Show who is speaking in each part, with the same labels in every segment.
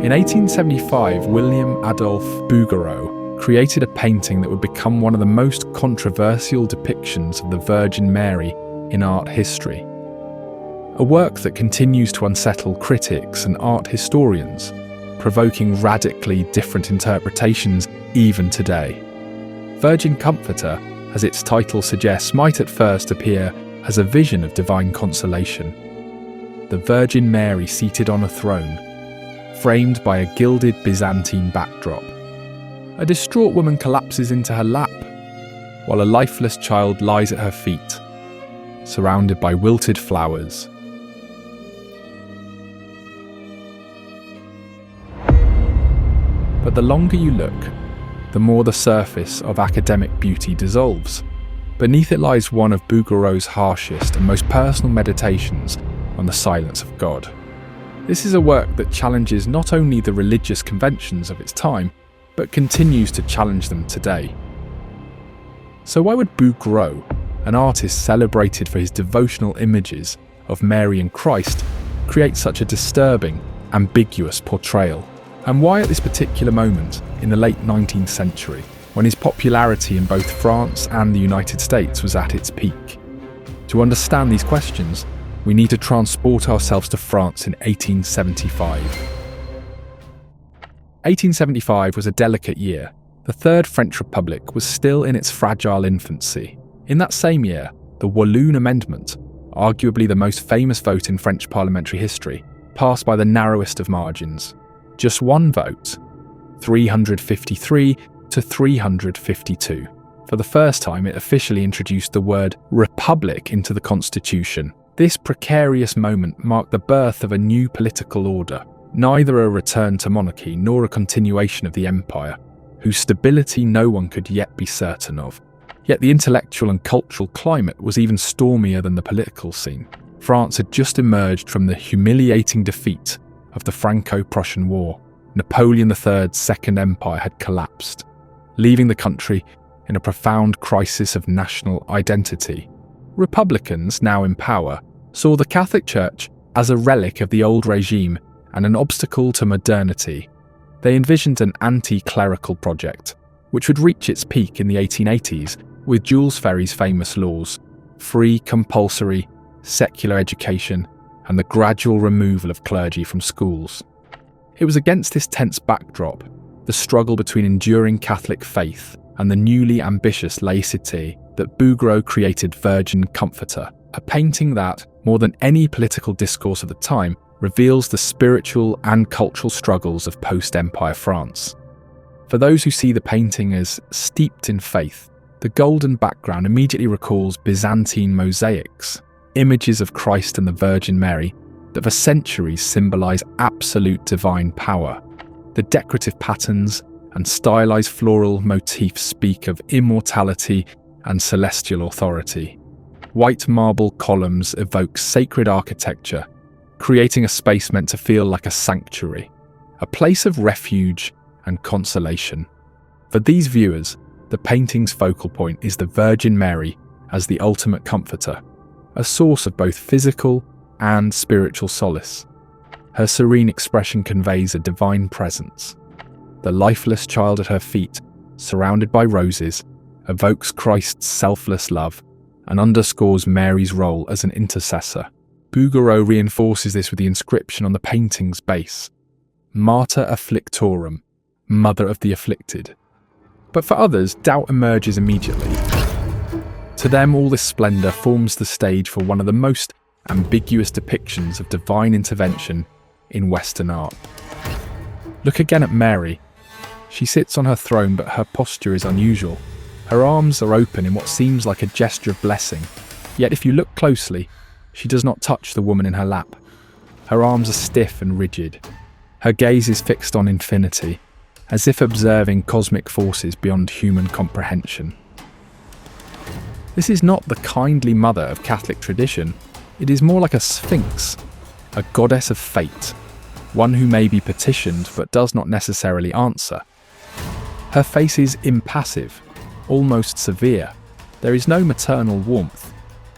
Speaker 1: In 1875, William-Adolphe Bouguereau created a painting that would become one of the most controversial depictions of the Virgin Mary in art history. A work that continues to unsettle critics and art historians, provoking radically different interpretations even today. Virgin Comforter, as its title suggests, might at first appear as a vision of divine consolation. The Virgin Mary seated on a throne, framed by a gilded Byzantine backdrop. A distraught woman collapses into her lap, while a lifeless child lies at her feet, surrounded by wilted flowers. But the longer you look, the more the surface of academic beauty dissolves. Beneath it lies one of Bouguereau's harshest and most personal meditations on the silence of God. This is a work that challenges not only the religious conventions of its time, but continues to challenge them today. So why would Bouguereau, an artist celebrated for his devotional images of Mary and Christ, create such a disturbing, ambiguous portrayal? And why at this particular moment in the late 19th century, when his popularity in both France and the United States was at its peak? To understand these questions, we need to transport ourselves to France in 1875. 1875 was a delicate year. The Third French Republic was still in its fragile infancy. In that same year, the Walloon Amendment, arguably the most famous vote in French parliamentary history, passed by the narrowest of margins. Just one vote, 353 to 352. For the first time, it officially introduced the word republic into the constitution. This precarious moment marked the birth of a new political order, neither a return to monarchy nor a continuation of the empire, whose stability no one could yet be certain of. Yet the intellectual and cultural climate was even stormier than the political scene. France had just emerged from the humiliating defeat of the Franco-Prussian War. Napoleon III's Second Empire had collapsed, leaving the country in a profound crisis of national identity. Republicans, now in power, saw the Catholic Church as a relic of the old regime and an obstacle to modernity. They envisioned an anti-clerical project, which would reach its peak in the 1880s with Jules Ferry's famous laws: free, compulsory, secular education, and the gradual removal of clergy from schools. It was against this tense backdrop, the struggle between enduring Catholic faith and the newly ambitious Laïcité, that Bouguereau created Virgin Comforter, a painting that, more than any political discourse of the time, reveals the spiritual and cultural struggles of post-Empire France. For those who see the painting as steeped in faith, the golden background immediately recalls Byzantine mosaics, images of Christ and the Virgin Mary that for centuries symbolize absolute divine power. The decorative patterns and stylized floral motifs speak of immortality and celestial authority. White marble columns evoke sacred architecture, creating a space meant to feel like a sanctuary, a place of refuge and consolation. For these viewers, the painting's focal point is the Virgin Mary as the ultimate comforter, a source of both physical and spiritual solace. Her serene expression conveys a divine presence. The lifeless child at her feet, surrounded by roses, evokes Christ's selfless love and underscores Mary's role as an intercessor. Bouguereau reinforces this with the inscription on the painting's base: Mater Afflictorum, Mother of the Afflicted. But for others, doubt emerges immediately. To them, all this splendour forms the stage for one of the most ambiguous depictions of divine intervention in Western art. Look again at Mary. She sits on her throne, but her posture is unusual. Her arms are open in what seems like a gesture of blessing, yet if you look closely, she does not touch the woman in her lap. Her arms are stiff and rigid. Her gaze is fixed on infinity, as if observing cosmic forces beyond human comprehension. This is not the kindly mother of Catholic tradition. It is more like a sphinx, a goddess of fate, one who may be petitioned but does not necessarily answer. Her face is impassive, almost severe. There is no maternal warmth.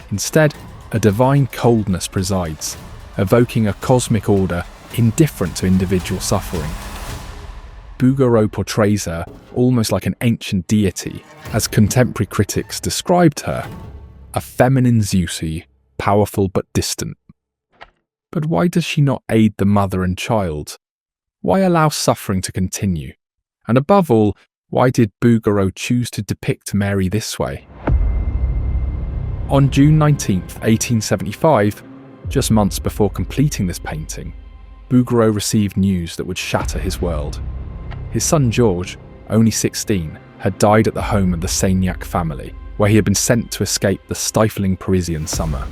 Speaker 1: Instead, a divine coldness presides, evoking a cosmic order indifferent to individual suffering. Bouguereau portrays her almost like an ancient deity, as contemporary critics described her, a feminine Zeus, powerful but distant. But why does she not aid the mother and child? Why allow suffering to continue? And above all, why did Bouguereau choose to depict Mary this way? On June 19, 1875, just months before completing this painting, Bouguereau received news that would shatter his world. His son Georges, only 16, had died at the home of the Seignac family, where he had been sent to escape the stifling Parisian summer.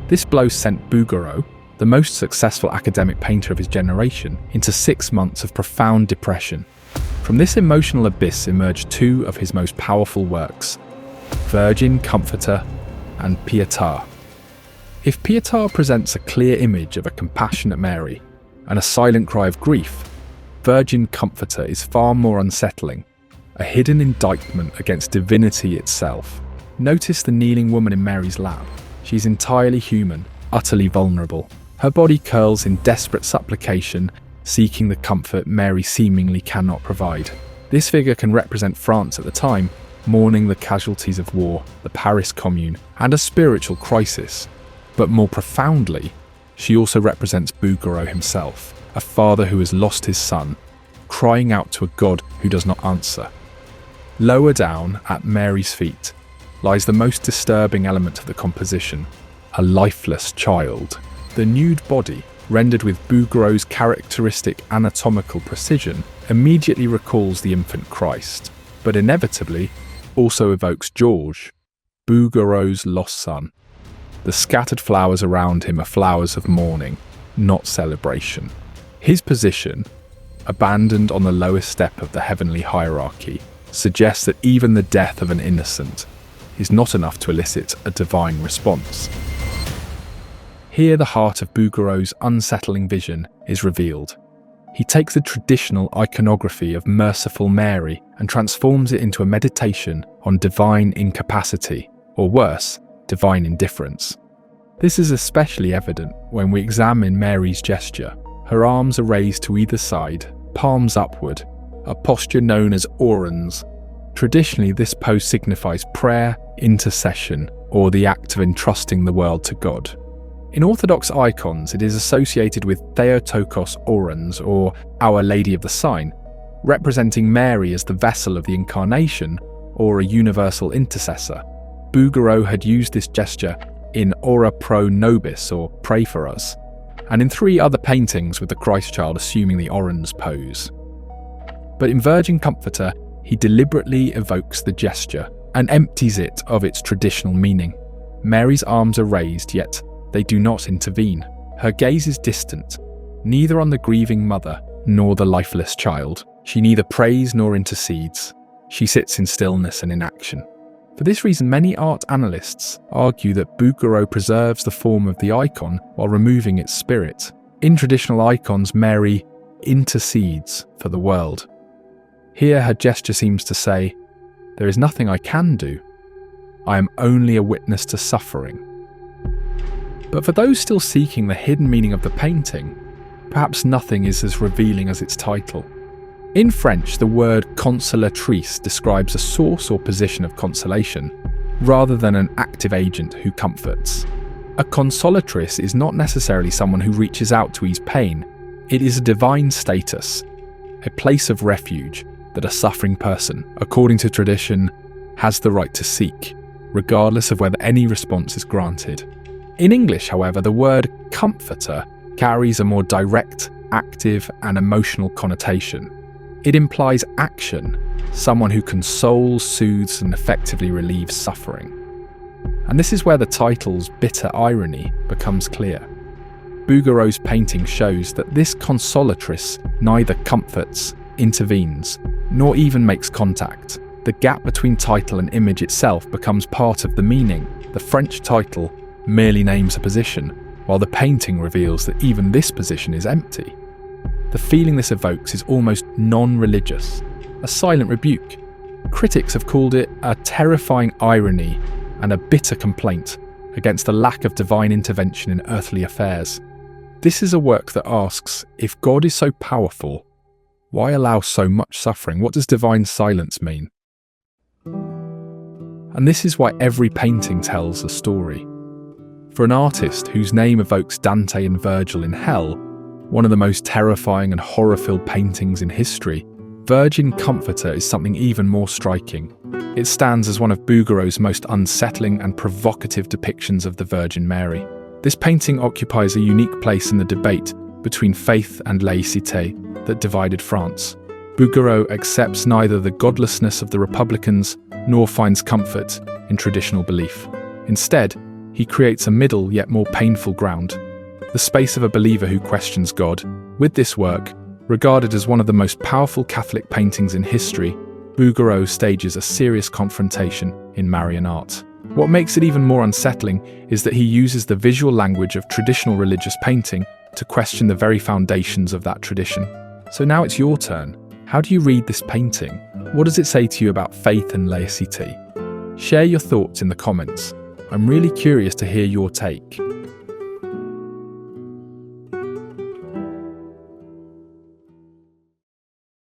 Speaker 1: This blow sent Bouguereau, the most successful academic painter of his generation, into 6 months of profound depression. From this emotional abyss emerged two of his most powerful works, Virgin Comforter and Pietà. If Pietà presents a clear image of a compassionate Mary and a silent cry of grief, Virgin Comforter is far more unsettling, a hidden indictment against divinity itself. Notice the kneeling woman in Mary's lap. She's entirely human, utterly vulnerable. Her body curls in desperate supplication, seeking the comfort Mary seemingly cannot provide. This figure can represent France at the time, mourning the casualties of war, the Paris Commune, and a spiritual crisis. But more profoundly, she also represents Bouguereau himself, a father who has lost his son, crying out to a God who does not answer. Lower down, at Mary's feet, lies the most disturbing element of the composition, a lifeless child. The nude body, rendered with Bouguereau's characteristic anatomical precision, immediately recalls the infant Christ, but inevitably also evokes Georges, Bouguereau's lost son. The scattered flowers around him are flowers of mourning, not celebration. His position, abandoned on the lowest step of the heavenly hierarchy, suggests that even the death of an innocent is not enough to elicit a divine response. Here the heart of Bouguereau's unsettling vision is revealed. He takes the traditional iconography of Merciful Mary and transforms it into a meditation on divine incapacity, or worse, divine indifference. This is especially evident when we examine Mary's gesture. Her arms are raised to either side, palms upward, a posture known as orans. Traditionally, this pose signifies prayer, intercession, or the act of entrusting the world to God. In Orthodox icons, it is associated with Theotokos orans, or Our Lady of the Sign, representing Mary as the vessel of the Incarnation, or a universal intercessor. Bouguereau had used this gesture in Ora pro nobis, or Pray for Us, and in 3 other paintings with the Christ child assuming the orans pose. But in Virgin Comforter, he deliberately evokes the gesture and empties it of its traditional meaning. Mary's arms are raised, yet they do not intervene. Her gaze is distant, neither on the grieving mother nor the lifeless child. She neither prays nor intercedes. She sits in stillness and inaction. For this reason, many art analysts argue that Bouguereau preserves the form of the icon while removing its spirit. In traditional icons, Mary intercedes for the world. Here her gesture seems to say, "There is nothing I can do. I am only a witness to suffering." But for those still seeking the hidden meaning of the painting, perhaps nothing is as revealing as its title. In French, the word consolatrice describes a source or position of consolation, rather than an active agent who comforts. A consolatrice is not necessarily someone who reaches out to ease pain. It is a divine status, a place of refuge that a suffering person, according to tradition, has the right to seek, regardless of whether any response is granted. In English, however, the word comforter carries a more direct, active, and emotional connotation. It implies action, someone who consoles, soothes, and effectively relieves suffering. And this is where the title's bitter irony becomes clear. Bouguereau's painting shows that this consolatrice neither comforts, intervenes, nor even makes contact. The gap between title and image itself becomes part of the meaning. The French title merely names a position, while the painting reveals that even this position is empty. The feeling this evokes is almost non-religious, a silent rebuke. Critics have called it a terrifying irony and a bitter complaint against the lack of divine intervention in earthly affairs. This is a work that asks, if God is so powerful, why allow so much suffering? What does divine silence mean? And this is why every painting tells a story. For an artist whose name evokes Dante and Virgil in Hell, one of the most terrifying and horror-filled paintings in history, Virgin Comforter is something even more striking. It stands as one of Bouguereau's most unsettling and provocative depictions of the Virgin Mary. This painting occupies a unique place in the debate between faith and laïcité that divided France. Bouguereau accepts neither the godlessness of the Republicans nor finds comfort in traditional belief. Instead, he creates a middle yet more painful ground, the space of a believer who questions God. With this work, regarded as one of the most powerful Catholic paintings in history, Bouguereau stages a serious confrontation in Marian art. What makes it even more unsettling is that he uses the visual language of traditional religious painting to question the very foundations of that tradition. So now it's your turn. How do you read this painting? What does it say to you about faith and laïcité? Share your thoughts in the comments. I'm really curious to hear your take.